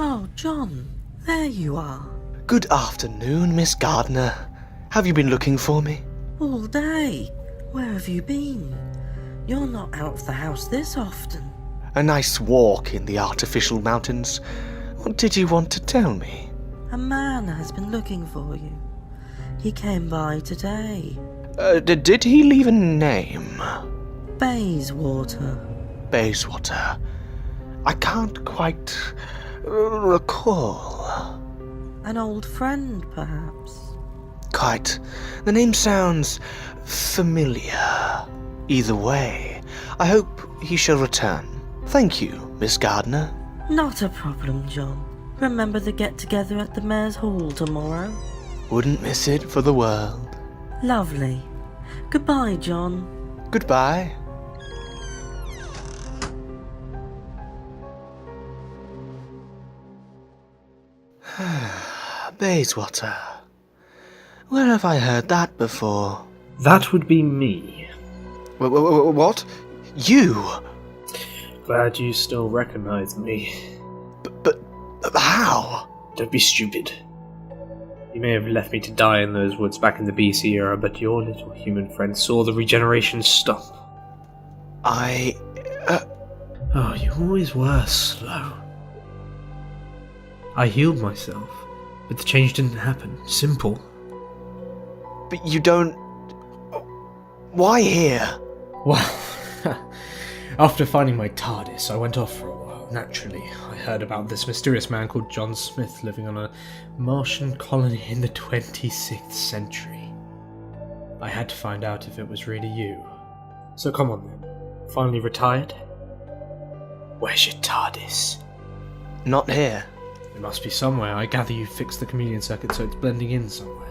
Oh, John, there you are. Good afternoon, Miss Gardner. Have you been looking for me? All day. Where have you been? You're not out of the house this often. A nice walk in the artificial mountains. What did you want to tell me? A man has been looking for you. He came by today. Did he leave a name? Bayswater. Bayswater. I can't quite recall. An old friend, perhaps? Quite. The name sounds familiar. Either way, I hope he shall return. Thank you, Miss Gardner. Not a problem, John. Remember the get-together at the Mayor's Hall tomorrow? Wouldn't miss it for the world. Lovely. Goodbye, John. Goodbye. Bayswater. Where have I heard that before? That would be me. What? You? Glad you still recognize me. But how? Don't be stupid. You may have left me to die in those woods back in the BC era, but your little human friend saw the regeneration stop. Oh, you always were slow. I healed myself, but the change didn't happen. Simple. But you don't... Why here? Well, after finding my TARDIS, I went off for a while. Naturally, I heard about this mysterious man called John Smith living on a Martian colony in the 26th century. I had to find out if it was really you. So come on then. Finally retired? Where's your TARDIS? Not here. It must be somewhere. I gather you fixed the chameleon circuit so it's blending in somewhere.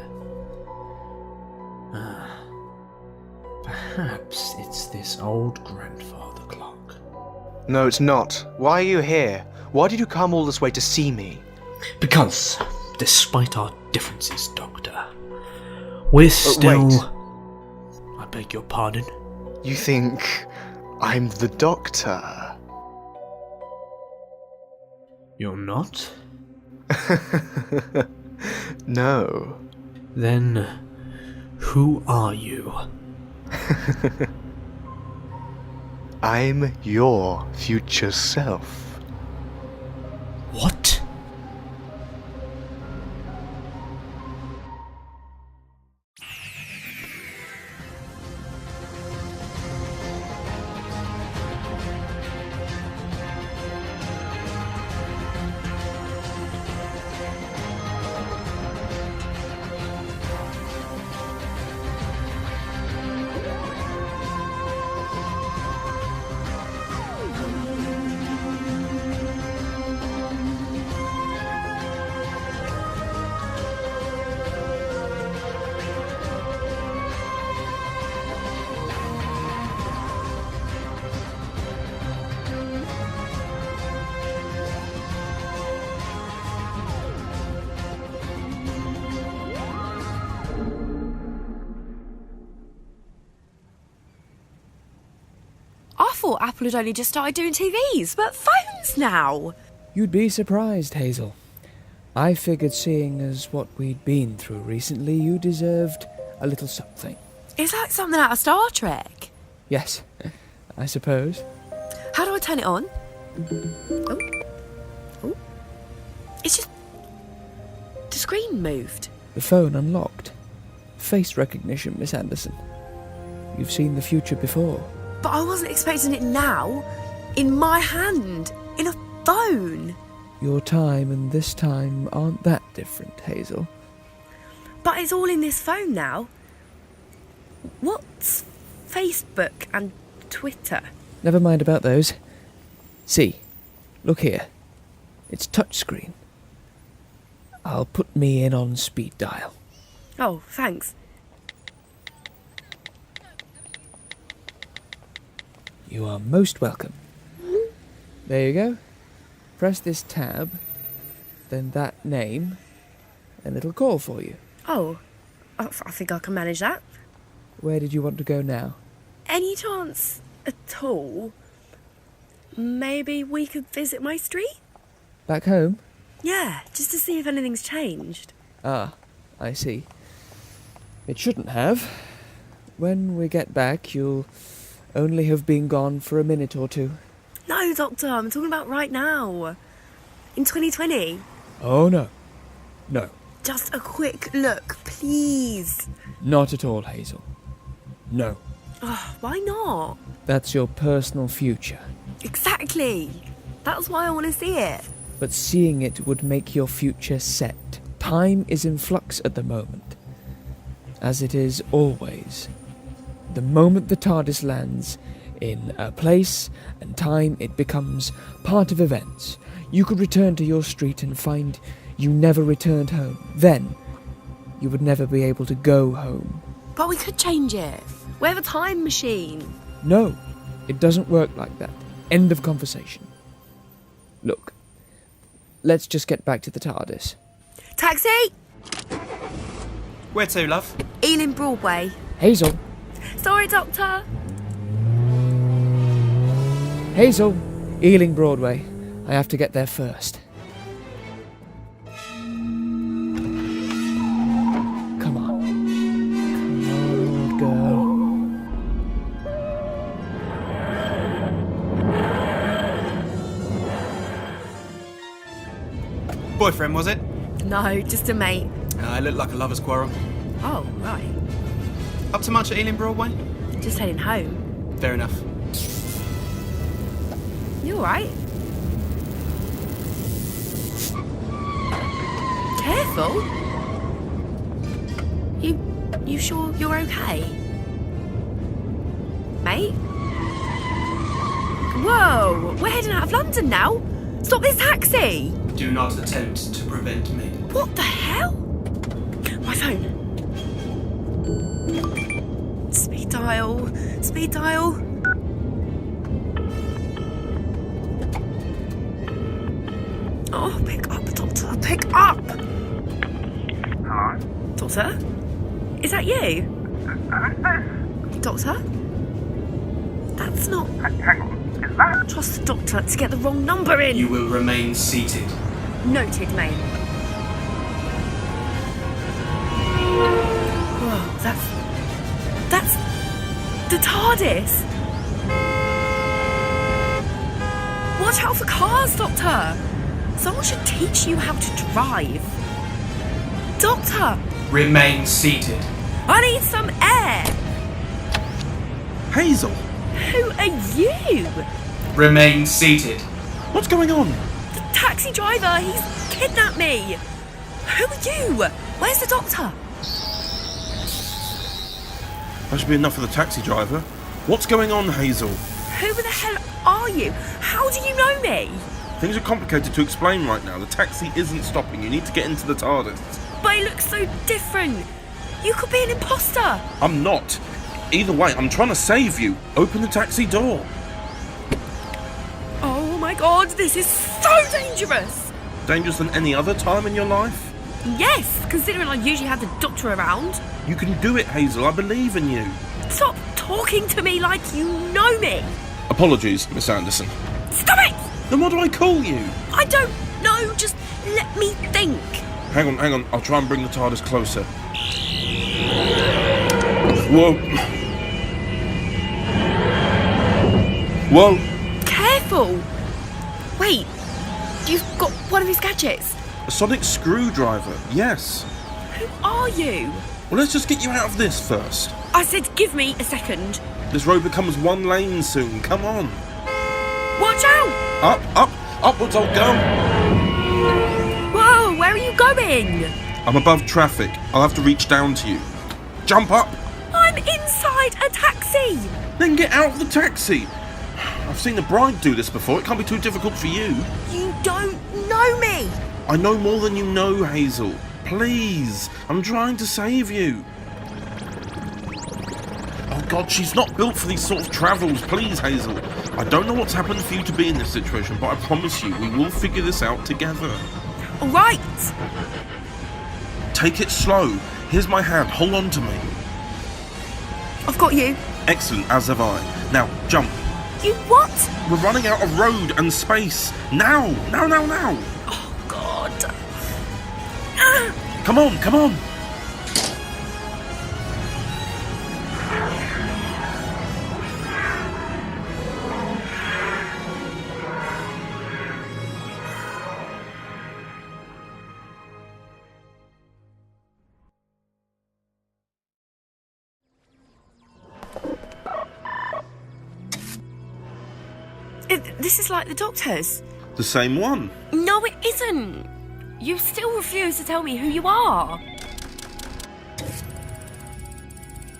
Perhaps it's this old grandfather clock. No, it's not. Why are you here? Why did you come all this way to see me? Because, despite our differences, Doctor, we're still... Wait. I beg your pardon? You think I'm the Doctor? You're not? No. Then, who are you? I'm your future self. What? I thought Apple had only just started doing TVs, but phones now! You'd be surprised, Hazel. I figured seeing as what we'd been through recently, you deserved a little something. It's like something out of Star Trek. Yes, I suppose. How do I turn it on? Oh. Oh. It's just... the screen moved. The phone unlocked. Face recognition, Miss Anderson. You've seen the future before. But I wasn't expecting it now. In my hand. In a phone. Your time and this time aren't that different, Hazel. But it's all in this phone now. What's Facebook and Twitter? Never mind about those. See, look here. It's touchscreen. I'll put me in on speed dial. Oh, thanks. You are most welcome. There you go. Press this tab, then that name, and it'll call for you. Oh, I think I can manage that. Where did you want to go now? Any chance at all, maybe we could visit my street? Back home? Yeah, just to see if anything's changed. Ah, I see. It shouldn't have. When we get back, you'll only have been gone for a minute or two. No, Doctor, I'm talking about right now. In 2020. Oh, no. No. Just a quick look, please. Not at all, Hazel. No. Oh, why not? That's your personal future. Exactly. That's why I want to see it. But seeing it would make your future set. Time is in flux at the moment. As it is always. The moment the TARDIS lands in a place and time, it becomes part of events. You could return to your street and find you never returned home. Then, you would never be able to go home. But we could change it. We have a time machine. No, it doesn't work like that. End of conversation. Look, let's just get back to the TARDIS. Taxi! Where to, love? Ealing Broadway. Hazel! Sorry, Doctor. Hazel! Ealing Broadway. I have to get there first. Come on. Come on, old girl. Boyfriend, was it? No, just a mate. It looked like a lover's quarrel. Oh, right. Up to much at Ealing Broadway? Just heading home. Fair enough. You alright? Careful. You sure you're okay? Mate? Whoa! We're heading out of London now! Stop this taxi! Do not attempt to prevent me. What the hell? My phone. Speed dial. Speed dial. Oh, pick up, Doctor. Pick up! Hello? Doctor? Is that you? Who's this? Doctor? That's not... Hang on. Is that? Trust the Doctor to get the wrong number in. You will remain seated. Noted, mate. Whoa, that's the TARDIS. Watch out for cars, Doctor. Someone should teach you how to drive. Doctor, Remain seated. I need some air. Hazel! Who are you? Remain seated. What's going on? The taxi driver, he's kidnapped me. Who are you? Where's the Doctor? That should be enough for the taxi driver. What's going on, Hazel? Who the hell are you? How do you know me? Things are complicated to explain right now. The taxi isn't stopping. You need to get into the TARDIS. But it looks so different. You could be an imposter. I'm not. Either way, I'm trying to save you. Open the taxi door. Oh my god, this is so dangerous. Dangerous than any other time in your life? Yes, considering I usually have the Doctor around. You can do it, Hazel. I believe in you. Stop talking to me like you know me. Apologies, Miss Anderson. Stop it! Then what do I call you? I don't know, just let me think. Hang on. I'll try and bring the TARDIS closer. Whoa. Whoa. Careful. Wait, you've got one of his gadgets. A sonic screwdriver. Yes. Who are you? Well, let's just get you out of this first. I said give me a second. This road becomes one lane soon. Come on. Watch out! Upwards I'll go. Whoa, where are you going? I'm above traffic. I'll have to reach down to you. Jump up. I'm inside a taxi. Then get out of the taxi. I've seen the bride do this before. It can't be too difficult for you. You don't know me. I know more than you know, Hazel. Please. I'm trying to save you. Oh God, she's not built for these sort of travels. Please, Hazel. I don't know what's happened for you to be in this situation, but I promise you, we will figure this out together. All right. Take it slow. Here's my hand. Hold on to me. I've got you. Excellent, as have I. Now, jump. You what? We're running out of road and space. Now. Oh, God. Come on, come on! This is like the Doctor's. The same one. No, it isn't. You still refuse to tell me who you are.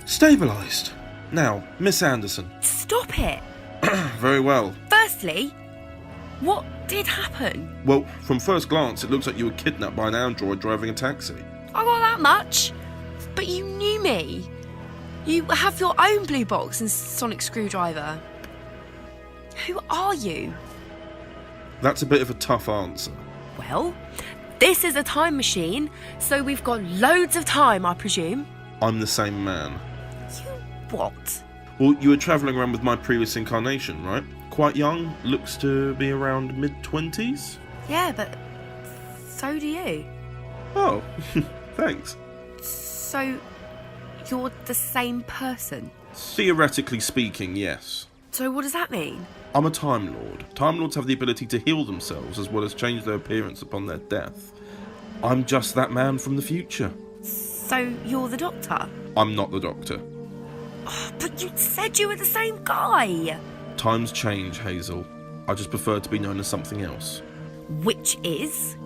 Stabilised. Now, Miss Anderson. Stop it. Very well. Firstly, what did happen? Well, from first glance, it looks like you were kidnapped by an android driving a taxi. I got that much. But you knew me. You have your own blue box and sonic screwdriver. Who are you? That's a bit of a tough answer. Well, this is a time machine, so we've got loads of time, I presume. I'm the same man. You what? Well, you were travelling around with my previous incarnation, right? Quite young, looks to be around mid-20s? Yeah, but so do you. Oh, thanks. So, you're the same person? Theoretically speaking, yes. So what does that mean? I'm a Time Lord. Time Lords have the ability to heal themselves as well as change their appearance upon their death. I'm just that man from the future. So you're the Doctor? I'm not the Doctor. Oh, but you said you were the same guy! Times change, Hazel. I just prefer to be known as something else. Which is?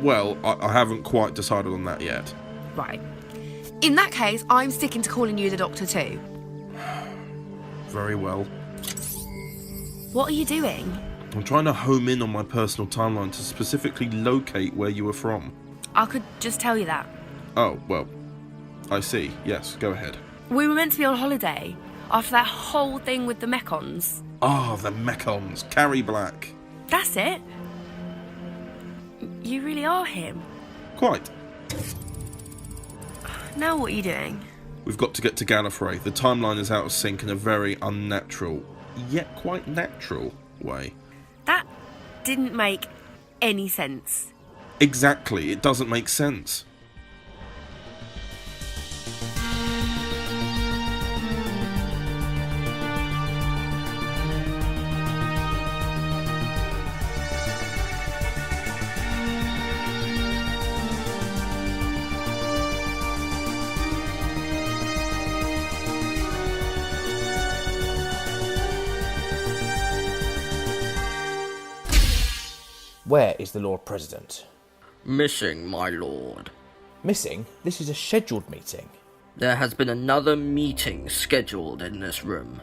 Well, I haven't quite decided on that yet. Right. In that case, I'm sticking to calling you the Doctor too. Very well. What are you doing? I'm trying to home in on my personal timeline to specifically locate where you were from. I could just tell you that. Oh, well, I see. Yes, go ahead. We were meant to be on holiday after that whole thing with the Mechons. Ah, the Mechons. Carrie Black. That's it. You really are him. Quite. Now what are you doing? We've got to get to Gallifrey. The timeline is out of sync in a very unnatural, yet quite natural way. That didn't make any sense. Exactly, it doesn't make sense. Where is the Lord President? Missing, my lord. Missing? This is a scheduled meeting. There has been another meeting scheduled in this room.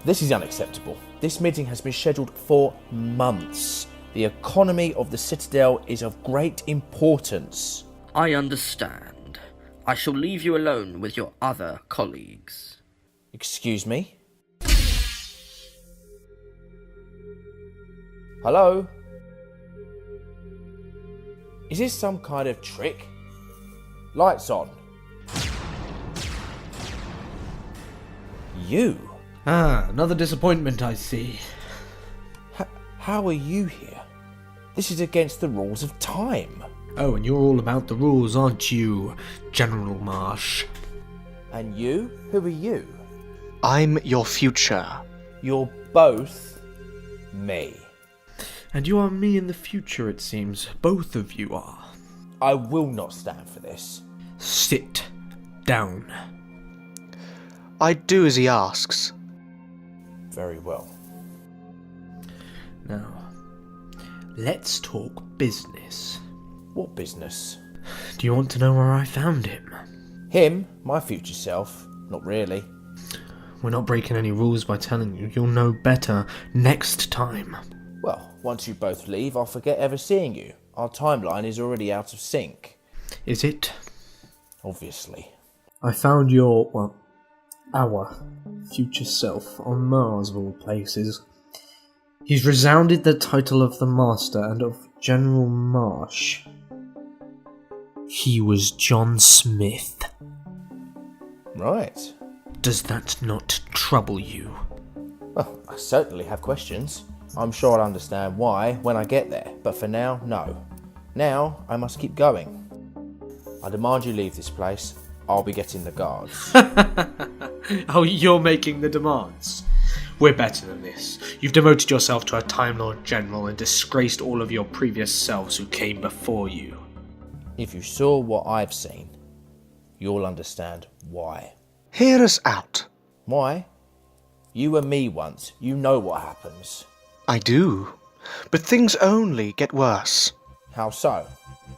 This is unacceptable. This meeting has been scheduled for months. The economy of the Citadel is of great importance. I understand. I shall leave you alone with your other colleagues. Excuse me? Hello? Is this some kind of trick? Lights on. You? Ah, another disappointment, I see. How are you here? This is against the rules of time. Oh, and you're all about the rules, aren't you, General Marsh? And you? Who are you? I'm your future. You're both me. And you are me in the future, it seems. Both of you are. I will not stand for this. Sit down. I'd do as he asks. Very well. Now, let's talk business. What business? Do you want to know where I found him? Him? My future self? Not really. We're not breaking any rules by telling you. You'll know better next time. Well, once you both leave, I'll forget ever seeing you. Our timeline is already out of sync. Is it? Obviously. I found our future self on Mars of all places. He's resounded the title of the Master and of General Marsh. He was John Smith. Right. Does that not trouble you? Well, I certainly have questions. I'm sure I'll understand why when I get there, but for now, no. Now, I must keep going. I demand you leave this place. I'll be getting the guards. Oh, you're making the demands? We're better than this. You've demoted yourself to a Time Lord General and disgraced all of your previous selves who came before you. If you saw what I've seen, you'll understand why. Hear us out. Why? You were me once. You know what happens. I do. But things only get worse. How so?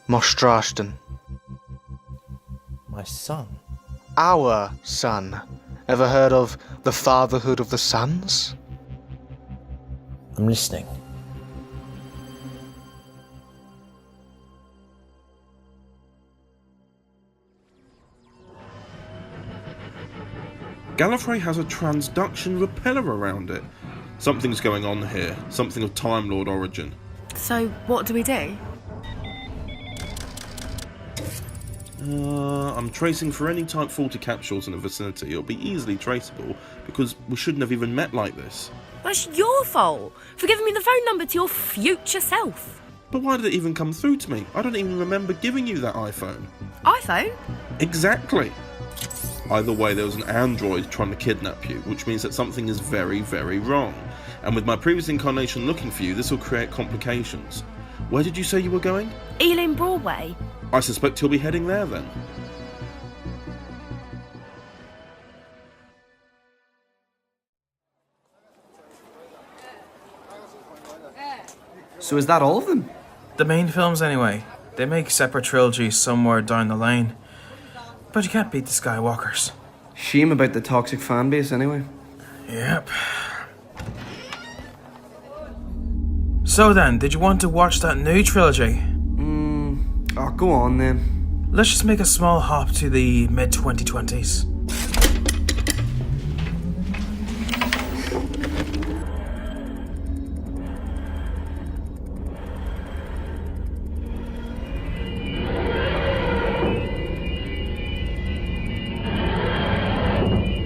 Marsh, My son. our son. Ever heard of the fatherhood of the sons? I'm listening. Gallifrey has a transduction repeller around it. Something's going on here. Something of Time Lord origin. So, what do we do? I'm tracing for any Type 40 capsules in the vicinity. It'll be easily traceable, because we shouldn't have even met like this. That's your fault for giving me the phone number to your future self. But why did it even come through to me? I don't even remember giving you that iPhone. iPhone? Exactly. Either way, there was an android trying to kidnap you, which means that something is very, very wrong. And with my previous incarnation looking for you, this will create complications. Where did you say you were going? Ealing Broadway. I suspect you'll be heading there then. So is that all of them? The main films anyway. They make separate trilogies somewhere down the lane. But you can't beat the Skywalkers. Shame about the toxic fan base anyway. Yep. So then, did you want to watch that new trilogy? Oh, go on then. Let's just make a small hop to the mid-2020s.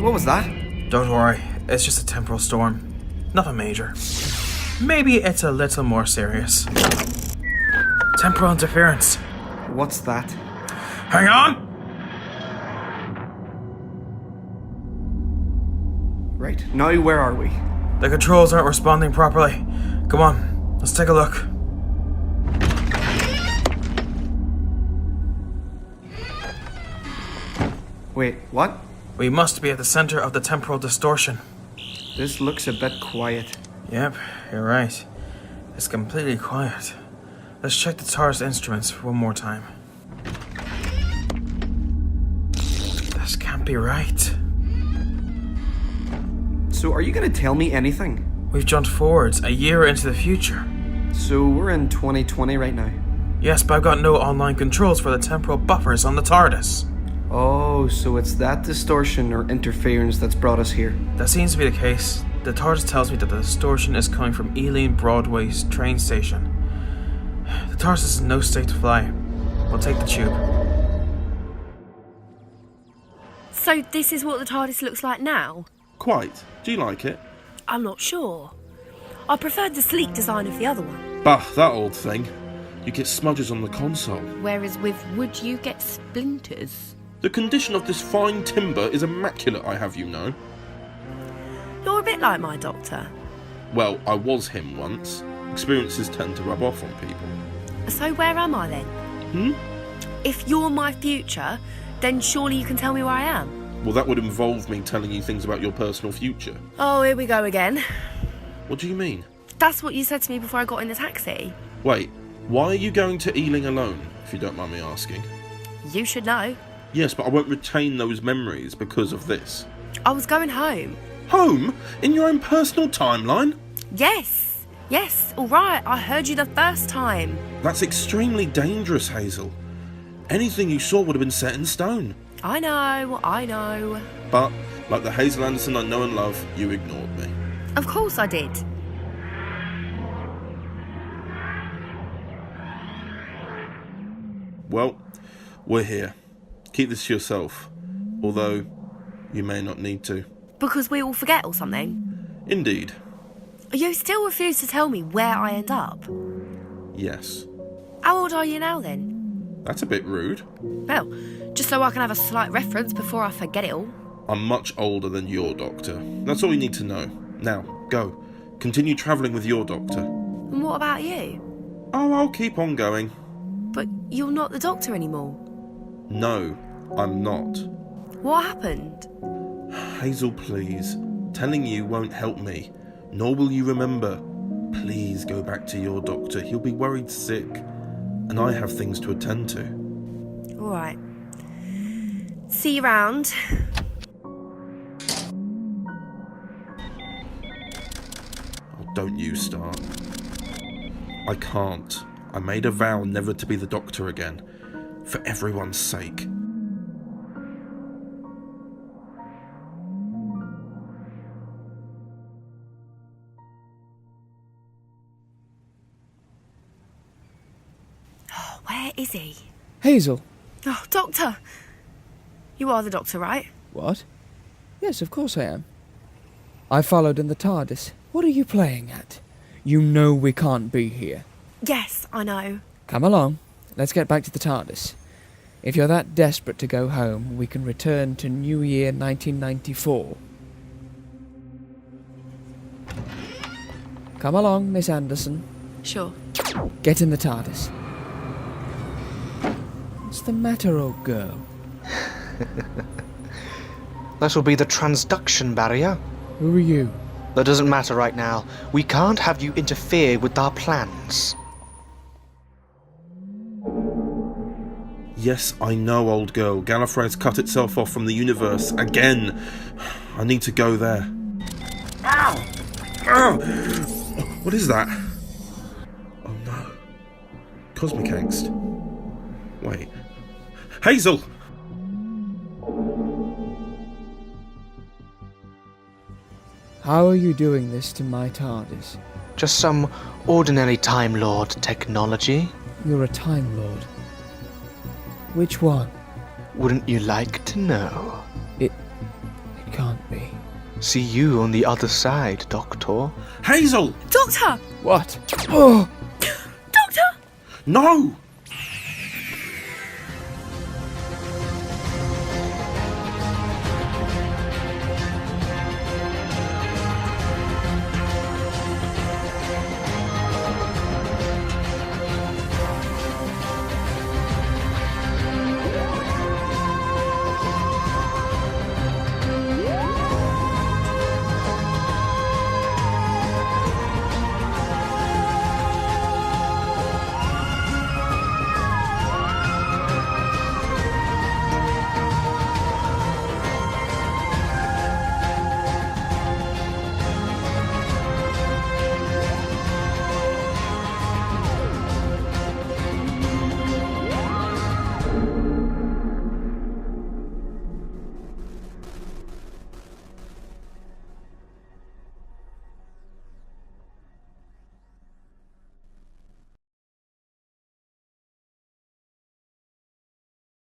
What was that? Don't worry, it's just a temporal storm. Nothing major. Maybe it's a little more serious. Temporal interference. What's that? Hang on! Right, now where are we? The controls aren't responding properly. Come on, let's take a look. Wait, what? We must be at the center of the temporal distortion. This looks a bit quiet. Yep, you're right. It's completely quiet. Let's check the TARS instruments one more time. This can't be right. So are you going to tell me anything? We've jumped forwards a year into the future. So we're in 2020 right now? Yes, but I've got no online controls for the temporal buffers on the TARDIS. Oh, so it's that distortion or interference that's brought us here. That seems to be the case. The TARDIS tells me that the distortion is coming from Ealing Broadway's train station. The TARDIS is in no state to fly. We'll take the tube. So this is what the TARDIS looks like now? Quite. Do you like it? I'm not sure. I preferred the sleek design of the other one. Bah, that old thing. You get smudges on the console. Whereas with wood you get splinters. The condition of this fine timber is immaculate, I have you know. You're a bit like my doctor. Well, I was him once. Experiences tend to rub off on people. So where am I then? If you're my future, then surely you can tell me where I am. Well, that would involve me telling you things about your personal future. Oh, here we go again. What do you mean? That's what you said to me before I got in the taxi. Wait, why are you going to Ealing alone, if you don't mind me asking? You should know. Yes, but I won't retain those memories because of this. I was going home. Home? In your own personal timeline? Yes, alright, I heard you the first time. That's extremely dangerous, Hazel. Anything you saw would have been set in stone. I know. But, like the Hazel Anderson I know and love, you ignored me. Of course I did. Well, we're here. Keep this to yourself. Although, you may not need to. Because we all forget or something? Indeed. You still refuse to tell me where I end up? Yes. How old are you now then? That's a bit rude. Well, just so I can have a slight reference before I forget it all. I'm much older than your doctor. That's all you need to know. Now, go. Continue travelling with your doctor. And what about you? Oh, I'll keep on going. But you're not the doctor anymore. No, I'm not. What happened? Hazel, please. Telling you won't help me. Nor will you remember. Please go back to your doctor. He'll be worried sick. And I have things to attend to. All right. See you round. Oh, don't you start. I can't. I made a vow never to be the doctor again. For everyone's sake. Where is he? Hazel. Oh, Doctor! You are the doctor, right? What? Yes, of course I am. I followed in the TARDIS. What are you playing at? You know we can't be here. Yes, I know. Come along. Let's get back to the TARDIS. If you're that desperate to go home, we can return to New Year 1994. Come along, Miss Anderson. Sure. Get in the TARDIS. What's the matter, old girl? That will be the transduction barrier. Who are you? That doesn't matter right now. We can't have you interfere with our plans. Yes, I know, old girl. Gallifrey's cut itself off from the universe again. I need to go there. Ow! Ow! What is that? Oh no. Cosmic angst. Wait. Hazel! How are you doing this to my TARDIS? Just some ordinary Time Lord technology. You're a Time Lord. Which one? Wouldn't you like to know? It can't be. See you on the other side, Doctor. Hazel! Doctor! What? Oh! Doctor! No!